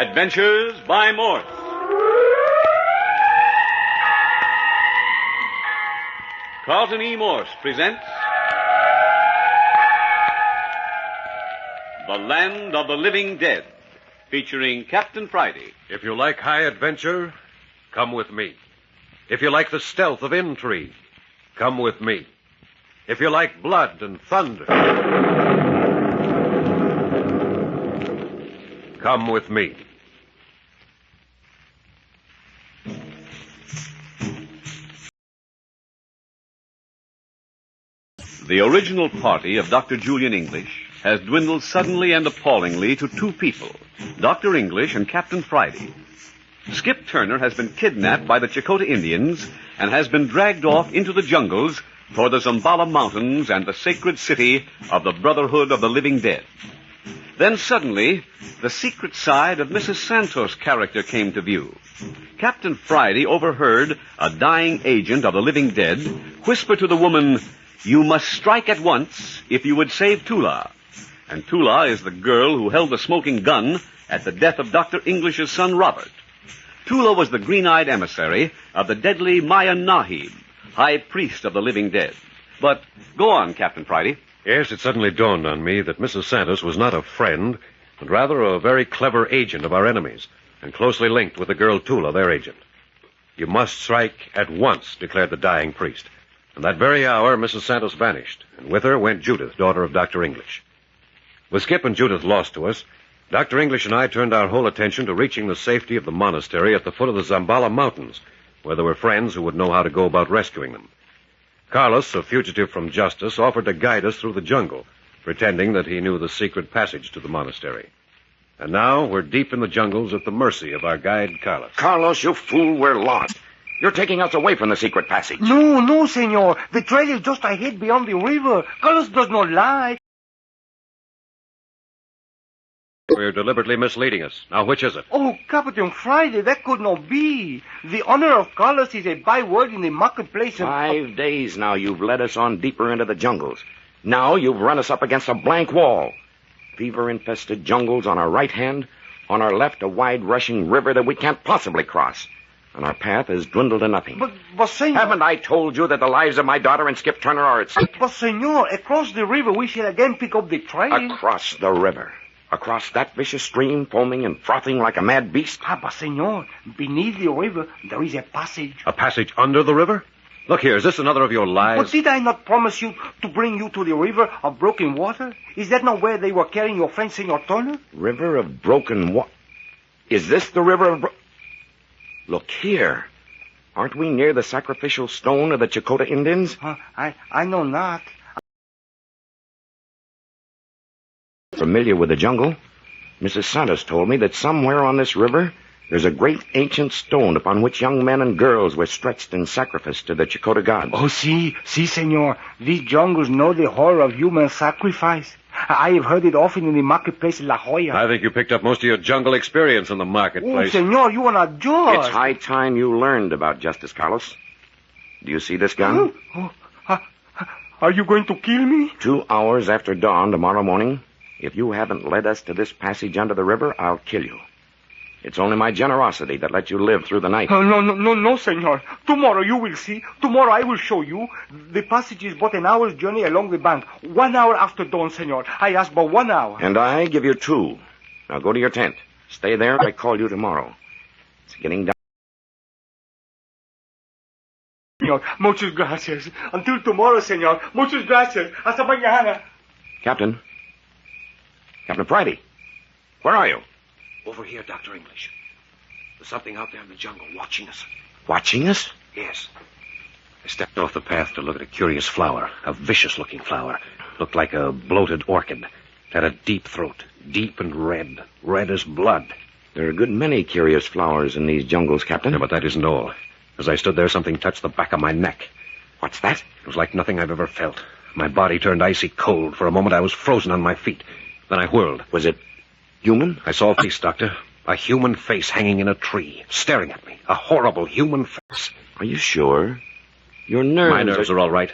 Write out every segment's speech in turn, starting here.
Adventures by Morse. Carlton E. Morse presents The Land of the Living Dead, featuring Captain Friday. If you like high adventure, come with me. If you like the stealth of intrigue, come with me. If you like blood and thunder, come with me. The original party of Dr. Julian English has dwindled suddenly and appallingly to two people, Dr. English and Captain Friday. Skip Turner has been kidnapped by the Chakotah Indians and has been dragged off into the jungles for the Zambala Mountains and the sacred city of the Brotherhood of the Living Dead. Then suddenly, the secret side of Mrs. Santos' character came to view. Captain Friday overheard a dying agent of the living dead whisper to the woman, "You must strike at once if you would save Tula." And Tula is the girl who held the smoking gun at the death of Dr. English's son, Robert. Tula was the green-eyed emissary of the deadly Maya Nahib, high priest of the living dead. But go on, Captain Friday. Yes, it suddenly dawned on me that Mrs. Santos was not a friend, but rather a very clever agent of our enemies, and closely linked with the girl Tula, their agent. "You must strike at once," declared the dying priest. And that very hour, Mrs. Santos vanished, and with her went Judith, daughter of Dr. English. With Skip and Judith lost to us, Dr. English and I turned our whole attention to reaching the safety of the monastery at the foot of the Zambala Mountains, where there were friends who would know how to go about rescuing them. Carlos, a fugitive from justice, offered to guide us through the jungle, pretending that he knew the secret passage to the monastery. And now we're deep in the jungles at the mercy of our guide, Carlos. Carlos, you fool, we're lost. You're taking us away from the secret passage. No, senor. The trail is just ahead beyond the river. Carlos does not lie. You're deliberately misleading us. Now, which is it? Oh, Captain Friday, that could not be. The honor of Carlos is a byword in the marketplace. 5 days now you've led us on deeper into the jungles. Now you've run us up against a blank wall. Fever-infested jungles on our right hand. On our left, a wide-rushing river that we can't possibly cross. And our path has dwindled to nothing. But, senor... Haven't I told you that the lives of my daughter and Skip Turner are at stake? But, senor, across the river we shall again pick up the trail. Across the river. Across that vicious stream, foaming and frothing like a mad beast. But, senor, beneath the river there is a passage. A passage under the river? Look here, is this another of your lies? But did I not promise you to bring you to the river of broken water? Is that not where they were carrying your friend, Senor Turner? River of broken water? Is this the river of... Look here. Aren't we near the sacrificial stone of the Chakotah Indians? I know not. Familiar with the jungle. Mrs. Santos told me that somewhere on this river there's a great ancient stone upon which young men and girls were stretched in sacrifice to the Chakotah gods. Oh, see, senor. These jungles know the horror of human sacrifice. I have heard it often in the marketplace in La Jolla. I think you picked up most of your jungle experience in the marketplace. Oh, senor, you are not just. It's high time you learned about justice, Carlos. Do you see this gun? Are you going to kill me? 2 hours after dawn tomorrow morning, if you haven't led us to this passage under the river, I'll kill you. It's only my generosity that let you live through the night. No, senor. Tomorrow you will see. Tomorrow I will show you. The passage is but an hour's journey along the bank. 1 hour after dawn, senor. I ask but 1 hour. And I give you 2. Now go to your tent. Stay there. I call you tomorrow. It's getting dark. Senor, muchas gracias. Until tomorrow, senor. Muchas gracias. Hasta mañana. Captain Friday, where are you? Over here, Dr. English. There's something out there in the jungle watching us. Watching us? Yes. I stepped off the path to look at a curious flower, a vicious-looking flower. Looked like a bloated orchid. It had a deep throat, deep and red as blood. There are a good many curious flowers in these jungles, Captain. Yeah, but that isn't all. As I stood there, something touched the back of my neck. What's that? It was like nothing I've ever felt. My body turned icy cold. For a moment, I was frozen on my feet. Then I whirled. Was it human? I saw a face, Doctor. A human face hanging in a tree, staring at me. A horrible human face. Are you sure? Your nerves... My nerves are all right.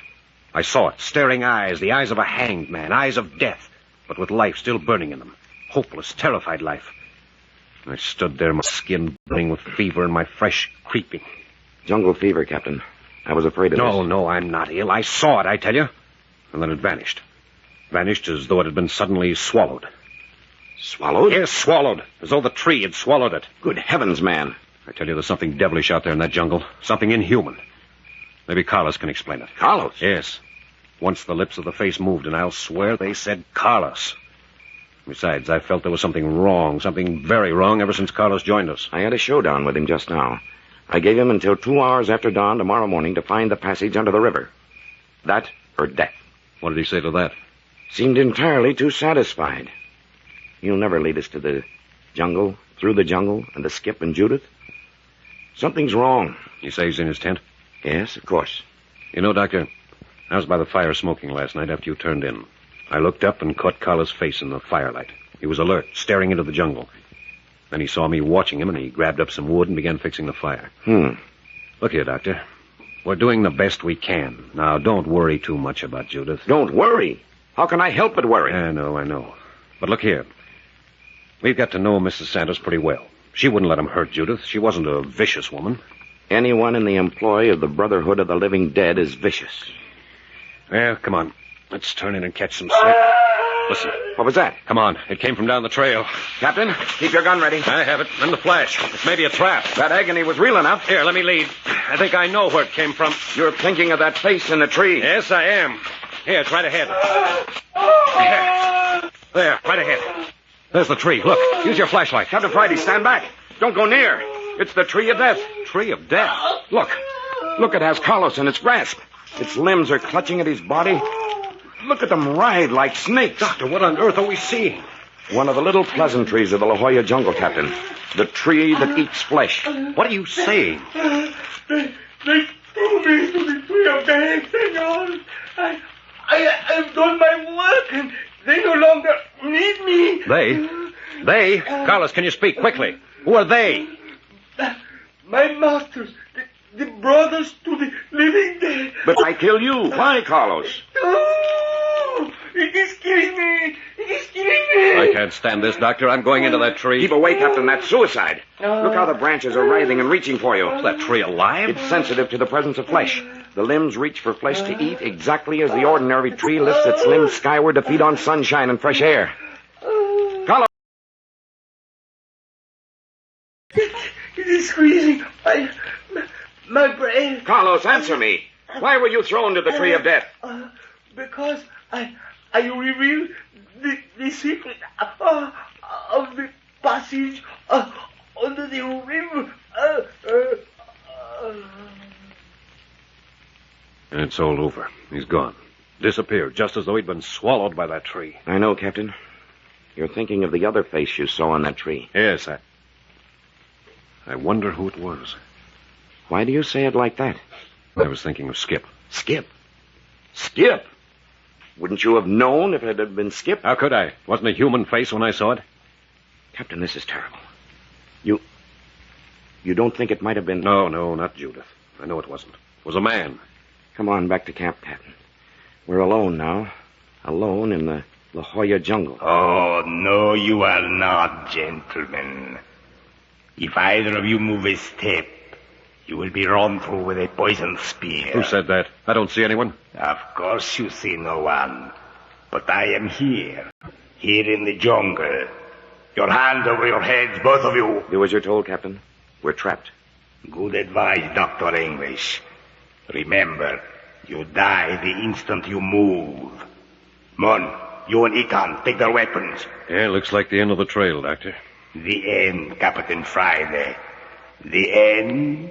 I saw it. Staring eyes, the eyes of a hanged man, eyes of death, but with life still burning in them. Hopeless, terrified life. I stood there, my skin burning with fever and my flesh creeping. Jungle fever, Captain. I was afraid of this. No, I'm not ill. I saw it, I tell you. And then it vanished. Vanished as though it had been suddenly swallowed. Swallowed? Yes, swallowed. As though the tree had swallowed it. Good heavens, man. I tell you, there's something devilish out there in that jungle. Something inhuman. Maybe Carlos can explain it. Carlos? Yes. Once the lips of the face moved, and I'll swear they said Carlos. Besides, I felt there was something wrong, something very wrong, ever since Carlos joined us. I had a showdown with him just now. I gave him until 2 hours after dawn tomorrow morning to find the passage under the river. That or death. What did he say to that? Seemed entirely too satisfied. He'll never lead us to the jungle, through the jungle, and to Skip and Judith. Something's wrong. You say he's in his tent? Yes, of course. You know, Doctor, I was by the fire smoking last night after you turned in. I looked up and caught Carlos' face in the firelight. He was alert, staring into the jungle. Then he saw me watching him, and he grabbed up some wood and began fixing the fire. Look here, Doctor. We're doing the best we can. Now, don't worry too much about Judith. Don't worry. How can I help but worry? I know. But look here. We've got to know Mrs. Santos pretty well. She wouldn't let him hurt Judith. She wasn't a vicious woman. Anyone in the employ of the Brotherhood of the Living Dead is vicious. Well, come on. Let's turn in and catch some sleep. Listen. What was that? Come on. It came from down the trail. Captain, keep your gun ready. I have it. And the flash. It's maybe a trap. That agony was real enough. Here, let me lead. I think I know where it came from. You're thinking of that face in the tree. Yes, I am. Here, it's right ahead. There, right ahead. There's the tree. Look, use your flashlight. Captain Friday, stand back. Don't go near. It's the tree of death. Tree of death? Look, it has Carlos in its grasp. Its limbs are clutching at his body. Look at them writhe like snakes. Doctor, what on earth are we seeing? One of the little pleasantries of the La Jolla jungle, Captain. The tree that eats flesh. What are you saying? They threw me to the tree of death, senor. I've done my work, and they no longer need me. They? Carlos, can you speak quickly? Who are they? My masters, the brothers to the living dead. But I kill you. Why, Carlos? Oh, it is killing me. It is killing me. I can't stand this, Doctor. I'm going into that tree. Keep away, Captain. That's suicide. Look how the branches are writhing and reaching for you. Is that tree alive? It's sensitive to the presence of flesh. The limbs reach for flesh to eat exactly as the ordinary tree lifts its limbs skyward to feed on sunshine and fresh air. Carlos! It is squeezing my brain. Carlos, answer me. Why were you thrown to the tree of death? Because I revealed the secret of the passage under the river. And it's all over. He's gone. Disappeared, just as though he'd been swallowed by that tree. I know, Captain. You're thinking of the other face you saw on that tree. Yes, I wonder who it was. Why do you say it like that? I was thinking of Skip. Skip? Skip? Wouldn't you have known if it had been Skip? How could I? Wasn't a human face when I saw it? Captain, this is terrible. You don't think it might have been... No, not Judith. I know it wasn't. It was a man. Come on, back to camp, Captain. We're alone now. Alone in the La Jolla jungle. Oh, no, you are not, gentlemen. If either of you move a step, you will be run through with a poisoned spear. Who said that? I don't see anyone. Of course you see no one. But I am here in the jungle. Your hand over your heads, both of you. Do as you're told, Captain. We're trapped. Good advice, Dr. English. Remember, you die the instant you move. Mon, you and Eton, take their weapons. Yeah, looks like the end of the trail, Doctor. The end, Captain Friday. The end,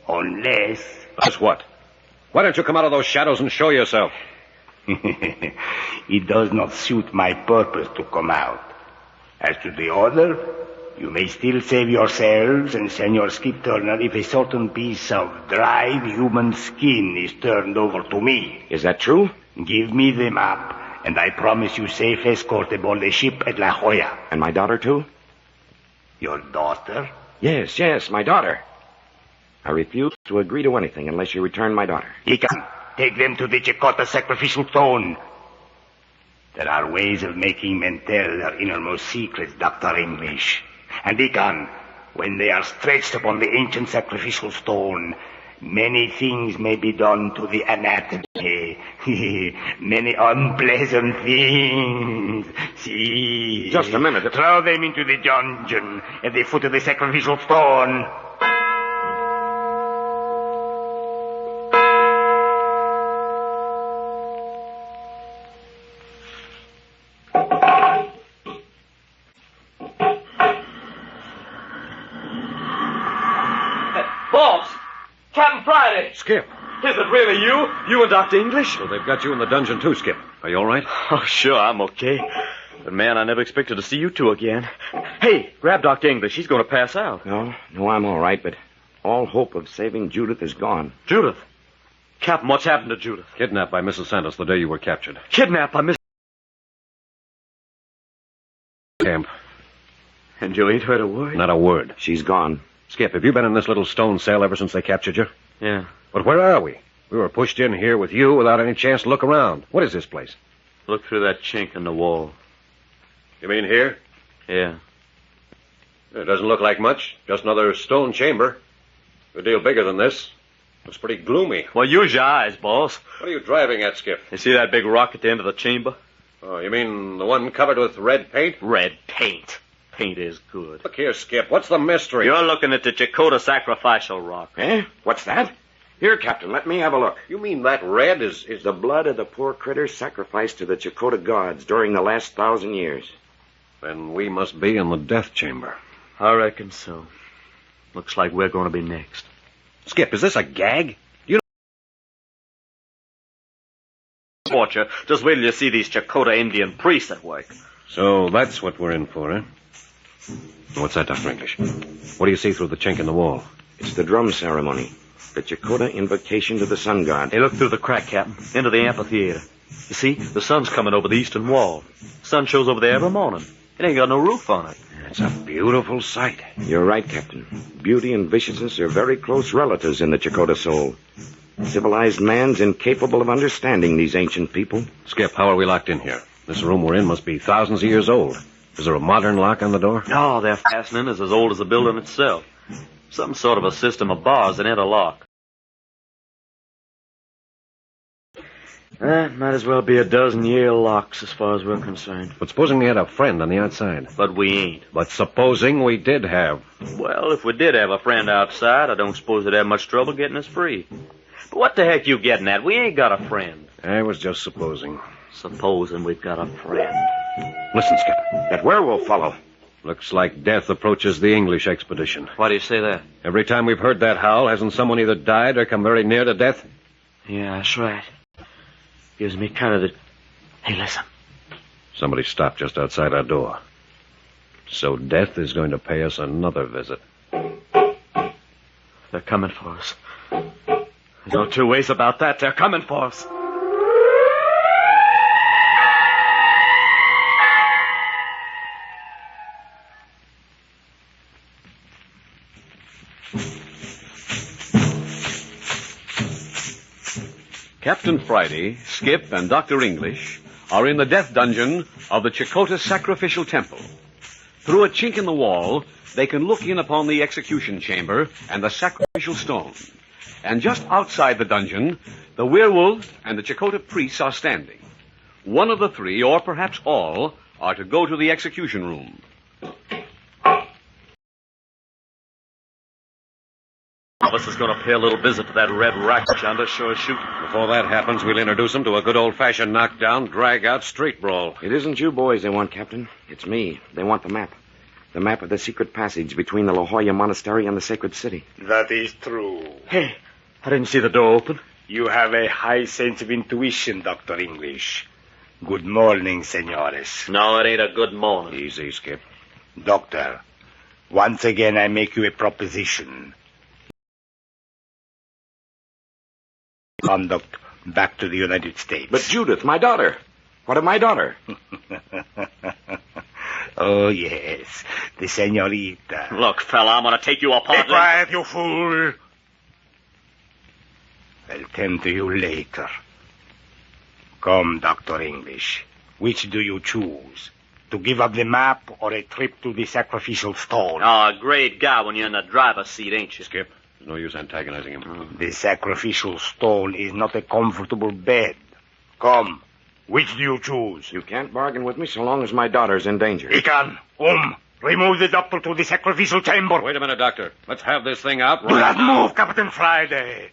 unless... Unless what? Why don't you come out of those shadows and show yourself? It does not suit my purpose to come out. As to the other, you may still save yourselves and Senor Skip Turner if a certain piece of dried human skin is turned over to me. Is that true? Give me the map, and I promise you safe escort aboard the ship at La Jolla. And my daughter, too? Your daughter? Yes, my daughter. I refuse to agree to anything unless you return my daughter. Eton, take them to the Chicota sacrificial stone. There are ways of making men tell their innermost secrets, Dr. English. And Deacon, when they are stretched upon the ancient sacrificial stone, many things may be done to the anatomy. Many unpleasant things. See. Just a minute. Throw them into the dungeon at the foot of the sacrificial stone. Boss! Captain Friday! Skip. Is it really you? You and Dr. English? So they've got you in the dungeon too, Skip. Are you all right? Oh, sure, I'm okay. But, man, I never expected to see you two again. Hey, grab Dr. English. He's going to pass out. No, I'm all right, but all hope of saving Judith is gone. Judith? Captain, what's happened to Judith? Kidnapped by Mrs. Santos the day you were captured. Kidnapped by Miss... Camp. And you ain't heard a word? Not a word. She's gone. Skip, have you been in this little stone cell ever since they captured you? Yeah. But where are we? We were pushed in here with you without any chance to look around. What is this place? Look through that chink in the wall. You mean here? Yeah. It doesn't look like much. Just another stone chamber. A deal bigger than this. Looks pretty gloomy. Well, use your eyes, boss. What are you driving at, Skip? You see that big rock at the end of the chamber? Oh, you mean the one covered with red paint? Red paint. Paint is good. Look here, Skip. What's the mystery? You're looking at the Chakotah sacrificial rock. Eh? What's that? Here, Captain, let me have a look. You mean that red is... The blood of the poor critters sacrificed to the Chakotah gods during the last 1,000 years. Then we must be in the death chamber. I reckon so. Looks like we're going to be next. Skip, is this a gag? Torture. Just wait till you see these Chakotah Indian priests at work. So that's what we're in for, eh? What's that, Dr. English? What do you see through the chink in the wall? It's the drum ceremony. The Chakotah invocation to the sun god. Hey, look through the crack, Captain. Into the amphitheater. You see, the sun's coming over the eastern wall. Sun shows over there every morning. It ain't got no roof on it. It's a beautiful sight. You're right, Captain. Beauty and viciousness are very close relatives in the Chakotah soul. Civilized man's incapable of understanding these ancient people. Skip, how are we locked in here? This room we're in must be thousands of years old. Is there a modern lock on the door? No, their fastening is as old as the building itself. Some sort of a system of bars that interlock. Might as well be a dozen-year locks as far as we're concerned. But supposing we had a friend on the outside? But we ain't. But supposing we did have... Well, if we did have a friend outside, I don't suppose they'd have much trouble getting us free. But what the heck you getting at? We ain't got a friend. I was just supposing. Supposing we've got a friend. Listen, Skip. That werewolf fellow. Looks like death approaches the English expedition. Why do you say that? Every time we've heard that howl, hasn't someone either died or come very near to death? Yeah, that's right. Gives me kind of the... Hey, listen. Somebody stopped just outside our door. So death is going to pay us another visit. They're coming for us. There's no two ways about that. They're coming for us. Captain Friday, Skip, and Dr. English are in the death dungeon of the Chakotah Sacrificial Temple. Through a chink in the wall, they can look in upon the execution chamber and the sacrificial stone. And just outside the dungeon, the werewolf and the Chakotah priests are standing. One of the three, or perhaps all, are to go to the execution room. Elvis is going to pay a little visit to that red rack yonder, sure as shooting. Before that happens, we'll introduce them to a good old-fashioned knockdown, drag-out street brawl. It isn't you boys they want, Captain. It's me. They want the map. The map of the secret passage between the La Jolla Monastery and the Sacred City. That is true. Hey, I didn't see the door open. You have a high sense of intuition, Dr. English. Good morning, senores. No, it ain't a good morning. Easy, Skip. Doctor, once again I make you a proposition. Conduct back to the United States. But Judith, my daughter. What of my daughter? Oh, yes, the senorita. Look, fella, I'm going to take you apart. Be quiet, you fool. I'll tend to you later. Come, Dr. English. Which do you choose? To give up the map or a trip to the sacrificial stone? Oh, a great guy when you're in the driver's seat, ain't you? Skip, there's no use antagonizing him. The sacrificial stone is not a comfortable bed. Come, which do you choose? You can't bargain with me so long as my daughter's in danger. Ikan, remove the doctor to the sacrificial chamber. Wait a minute, Doctor. Let's have this thing out Do right not now. move, Captain Friday.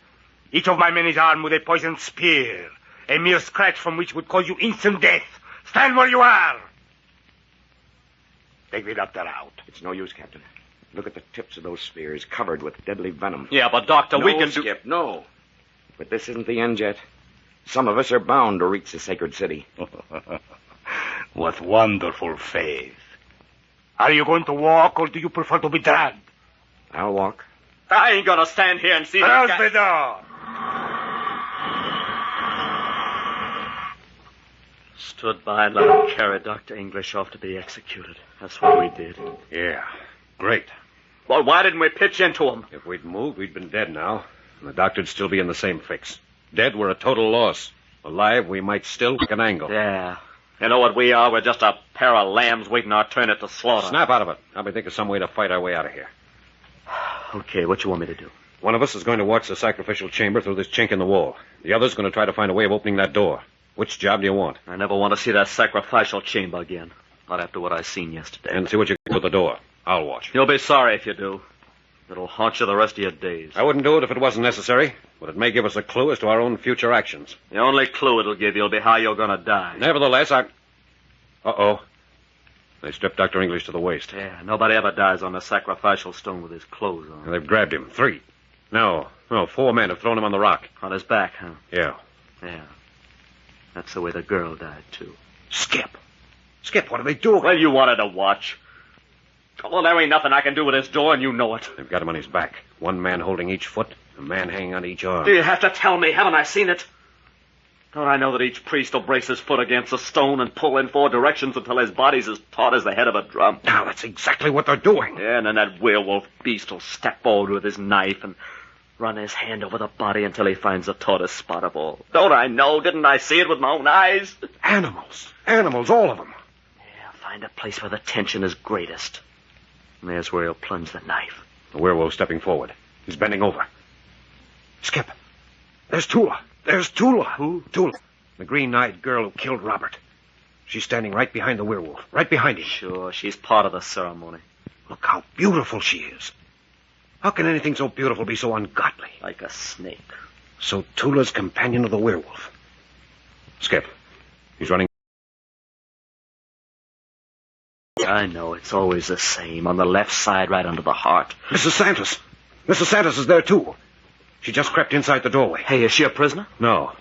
Each of my men is armed with a poisoned spear. A mere scratch from which would cause you instant death. Stand where you are. Take the doctor out. It's no use, Captain. Look at the tips of those spears covered with deadly venom. Yeah, but Doctor, we can do... Skip, no. But this isn't the end yet. Some of us are bound to reach the sacred city. What wonderful faith. Are you going to walk or do you prefer to be dragged? I'll walk. I ain't gonna stand here and see this Close guy... the door. Stood by and let him carry Dr. English off to be executed. That's what we did. Yeah, great. Well, why didn't we pitch into him? If we'd moved, we'd been dead now. And the doctor'd still be in the same fix. Dead, we're a total loss. Alive, we might still take an angle. Yeah. You know what we are? We're just a pair of lambs waiting our turn at the slaughter. Snap out of it. I'll be thinking of some way to fight our way out of here. Okay, what you want me to do? One of us is going to watch the sacrificial chamber through this chink in the wall. The other's going to try to find a way of opening that door. Which job do you want? I never want to see that sacrificial chamber again. Not after what I seen yesterday. And see what you can do with the door. I'll watch. You'll be sorry if you do. It'll haunt you the rest of your days. I wouldn't do it if it wasn't necessary, but it may give us a clue as to our own future actions. The only clue it'll give you will be how you're going to die. Nevertheless, Uh-oh. They stripped Dr. English to the waist. Yeah, nobody ever dies on the sacrificial stone with his clothes on. And they've grabbed him. 3. No, 4 men have thrown him on the rock. On his back, huh? Yeah. Yeah. That's the way the girl died, too. Skip, what are they doing? Well, you wanted to watch. Well, there ain't nothing I can do with this door, and you know it. They've got him on his back. 1 man holding each foot, a man hanging on each arm. Do you have to tell me? Haven't I seen it? Don't I know that each priest will brace his foot against a stone and pull in 4 directions until his body's as taut as the head of a drum? Now, that's exactly what they're doing. Yeah, and then that werewolf beast will step forward with his knife and run his hand over the body until he finds the tautest spot of all. Don't I know? Didn't I see it with my own eyes? Animals, all of them. Yeah, find a place where the tension is greatest. And there's where he'll plunge the knife. The werewolf stepping forward. He's bending over. Skip, there's Tula. Who? Tula, the green-eyed girl who killed Robert. She's standing right behind the werewolf, right behind him. Sure, she's part of the ceremony. Look how beautiful she is. How can anything so beautiful be so ungodly? Like a snake. So Tula's companion of the werewolf. Skip, he's running. I know, it's always the same. On the left side, right under the heart. Mrs. Santos is there, too. She just crept inside the doorway. Hey, is she a prisoner? No,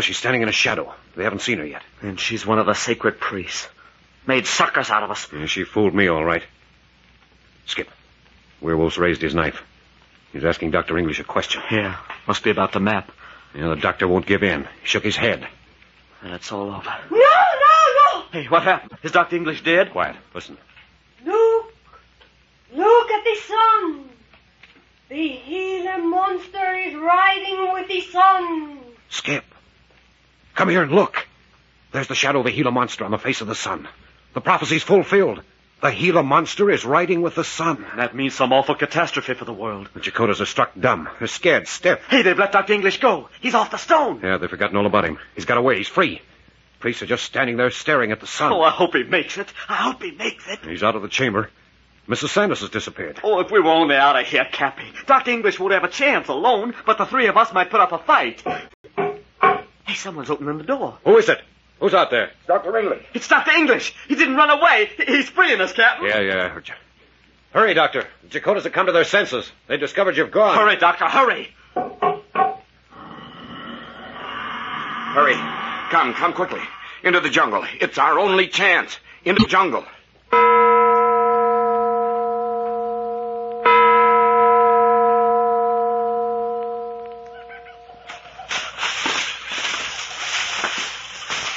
she's standing in a shadow. They haven't seen her yet. And she's one of the sacred priests. Made suckers out of us. Yeah, she fooled me, all right. Skip, werewolf's raised his knife. He's asking Dr. English a question. Yeah, must be about the map. Yeah, the doctor won't give in. He shook his head. And it's all over. No! Hey, what happened? Is Dr. English dead? Quiet, listen. Look at the sun. The Gila monster is riding with the sun. Skip, come here and look. There's the shadow of the Gila monster on the face of the sun. The prophecy's fulfilled. The Gila monster is riding with the sun. That means some awful catastrophe for the world. The Chakotas are struck dumb. They're scared stiff. Hey, they've let Dr. English go. He's off the stone. Yeah, they've forgotten all about him. He's got away. He's free. Priests are just standing there staring at the sun. Oh, I hope he makes it. He's out of the chamber. Mrs. Santos has disappeared. Oh, if we were only out of here, Cappy. Dr. English would have a chance alone, but the 3 of us might put up a fight. Hey, someone's opening the door. Who is it? Who's out there? Dr. English. It's Dr. English. He didn't run away. He's freeing us, Captain. Yeah, I heard you. Hurry, Doctor. The Chakotas have come to their senses. They discovered you've gone. Hurry, Doctor, hurry. Hurry. Come quickly. Into the jungle. It's our only chance. Into the jungle.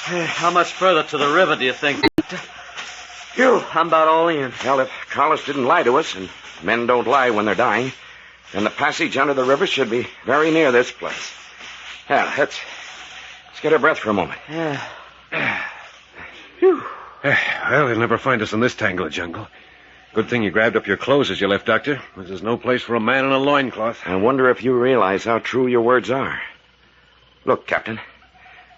How much further to the river do you think? I'm about all in. Well, if Carlos didn't lie to us, and men don't lie when they're dying, then the passage under the river should be very near this place. Yeah, let's get our breath for a moment. Yeah. Whew. Well, he'll never find us in this tangle of jungle. Good thing you grabbed up your clothes as you left, Doctor. This is no place for a man in a loincloth. I wonder if you realize how true your words are. Look, Captain.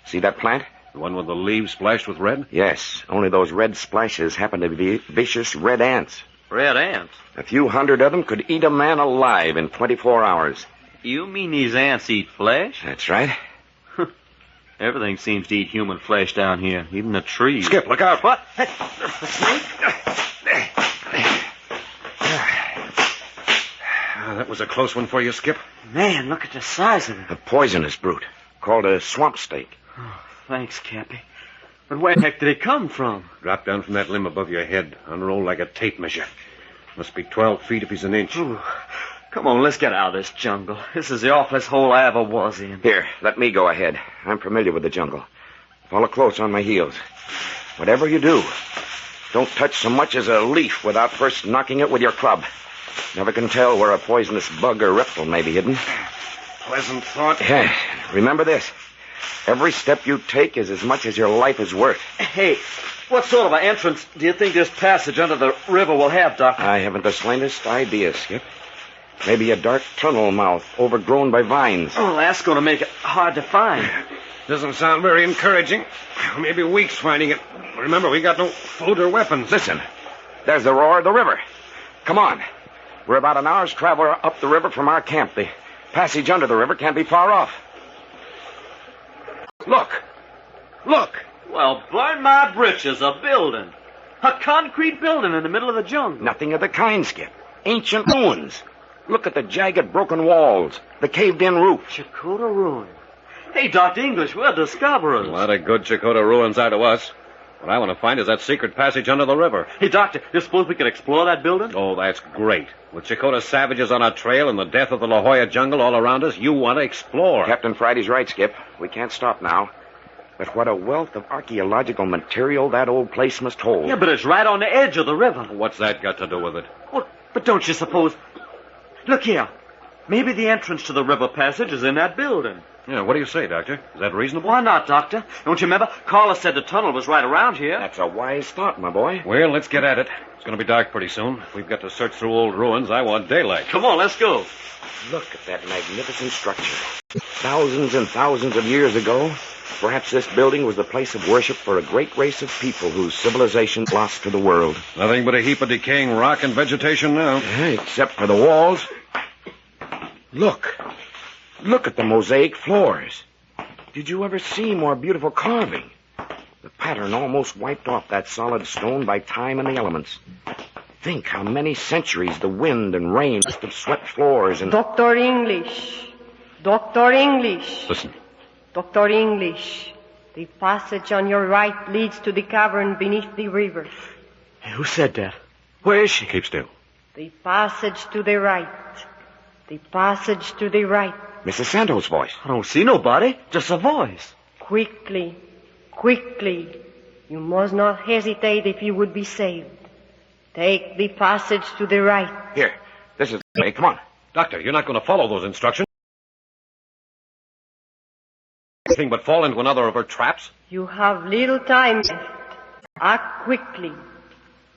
See that plant? The one with the leaves splashed with red? Yes, only those red splashes happen to be vicious red ants. Red ants? A few hundred of them could eat a man alive in 24 hours. You mean these ants eat flesh? That's right. Everything seems to eat human flesh down here, even the trees. Skip, look out. What? That was a close one for you, Skip. Man, look at the size of it. A poisonous brute called a swamp snake. Oh, thanks, Cappy. But where the heck did it come from? Dropped down from that limb above your head, unrolled like a tape measure. Must be 12 feet if he's an inch. Ooh. Come on, let's get out of this jungle. This is the awfulest hole I ever was in. Here, let me go ahead. I'm familiar with the jungle. Follow close on my heels. Whatever you do, don't touch so much as a leaf without first knocking it with your club. Never can tell where a poisonous bug or reptile may be hidden. Pleasant thought. Yeah, remember this. Every step you take is as much as your life is worth. Hey, what sort of an entrance do you think this passage under the river will have, Doctor? I haven't the slightest idea, Skip. Maybe a dark tunnel mouth overgrown by vines. Oh, that's going to make it hard to find. Doesn't sound very encouraging. Maybe weeks finding it. Remember, we got no food or weapons. Listen, there's the roar of the river. Come on. We're about an hour's travel up the river from our camp. The passage under the river can't be far off. Look. Look. Well, burn my britches, a building. A concrete building in the middle of the jungle. Nothing of the kind, Skip. Ancient ruins. Look at the jagged, broken walls, the caved-in roof. Chakotah ruin. Hey, Dr. English, we're discoverers. A lot of good Chakotah ruins are to us. What I want to find is that secret passage under the river. Hey, Doctor, you suppose we could explore that building? Oh, that's great. With Chakotah savages on our trail and the death of the La Jolla jungle all around us, you want to explore. Captain Friday's right, Skip. We can't stop now. But what a wealth of archaeological material that old place must hold. Yeah, but it's right on the edge of the river. What's that got to do with it? Well, but don't you suppose... Look here. Maybe the entrance to the river passage is in that building. Yeah, what do you say, Doctor? Is that reasonable? Why not, Doctor? Don't you remember? Carla said the tunnel was right around here. That's a wise thought, my boy. Well, let's get at it. It's going to be dark pretty soon. If we've got to search through old ruins, I want daylight. Come on, let's go. Look at that magnificent structure. Thousands and thousands of years ago, perhaps this building was the place of worship for a great race of people whose civilization lost to the world. Nothing but a heap of decaying rock and vegetation now. Except for the walls. Look. Look at the mosaic floors. Did you ever see more beautiful carving? The pattern almost wiped off that solid stone by time and the elements. Think how many centuries the wind and rain must have swept floors and... Dr. English. Dr. English. Listen. Dr. English. The passage on your right leads to the cavern beneath the river. Hey, who said that? Where is she? Keep still. The passage to the right. The passage to the right. Mrs. Santos' voice. I don't see nobody. Just a voice. Quickly. Quickly. You must not hesitate if you would be saved. Take the passage to the right. Here. This is the way. Come on. Doctor, you're not going to follow those instructions. Anything but fall into another of her traps? You have little time left. Act quickly.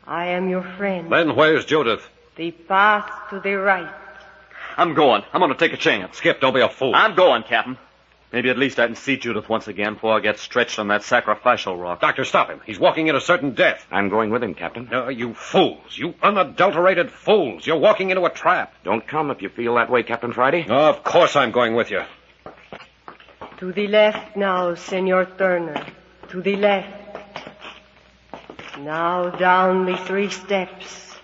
I am your friend. Then where's Judith? The path to the right. I'm going. I'm going to take a chance. Skip, don't be a fool. I'm going, Captain. Maybe at least I can see Judith once again before I get stretched on that sacrificial rock. Doctor, stop him. He's walking into certain death. I'm going with him, Captain. No, you fools. You unadulterated fools. You're walking into a trap. Don't come if you feel that way, Captain Friday. Oh, of course I'm going with you. To the left now, Senor Turner. To the left. Now down the 3 steps.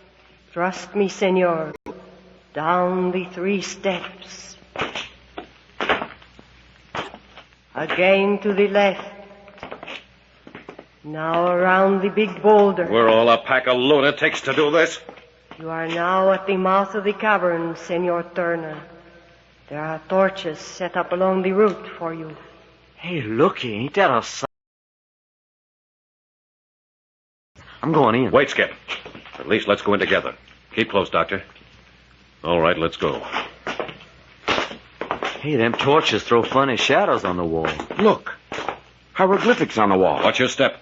Trust me, Senor. Down the 3 steps. Again to the left. Now around the big boulder. We're all a pack of lunatics to do this. You are now at the mouth of the cavern, Senor Turner. There are torches set up along the route for you. Hey, looky, ain't that a sight? I'm going in. Wait, Skip. At least let's go in together. Keep close, Doctor. All right, let's go. Hey, them torches throw funny shadows on the wall. Look. Hieroglyphics on the wall. Watch your step.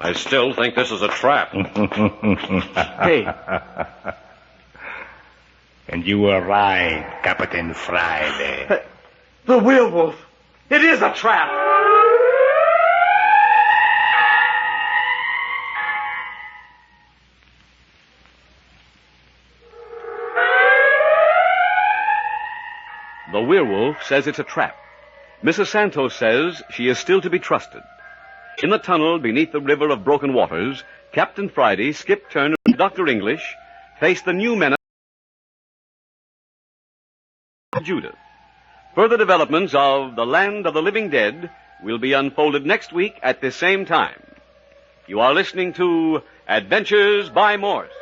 I still think this is a trap. Hey. And you were right, Captain Friday. The werewolf! It is a trap! The werewolf says it's a trap. Mrs. Santos says she is still to be trusted. In the tunnel beneath the river of broken waters, Captain Friday, Skip Turner, and Dr. English face the new menace of Judith. Further developments of The Land of the Living Dead will be unfolded next week at this same time. You are listening to Adventures by Morse.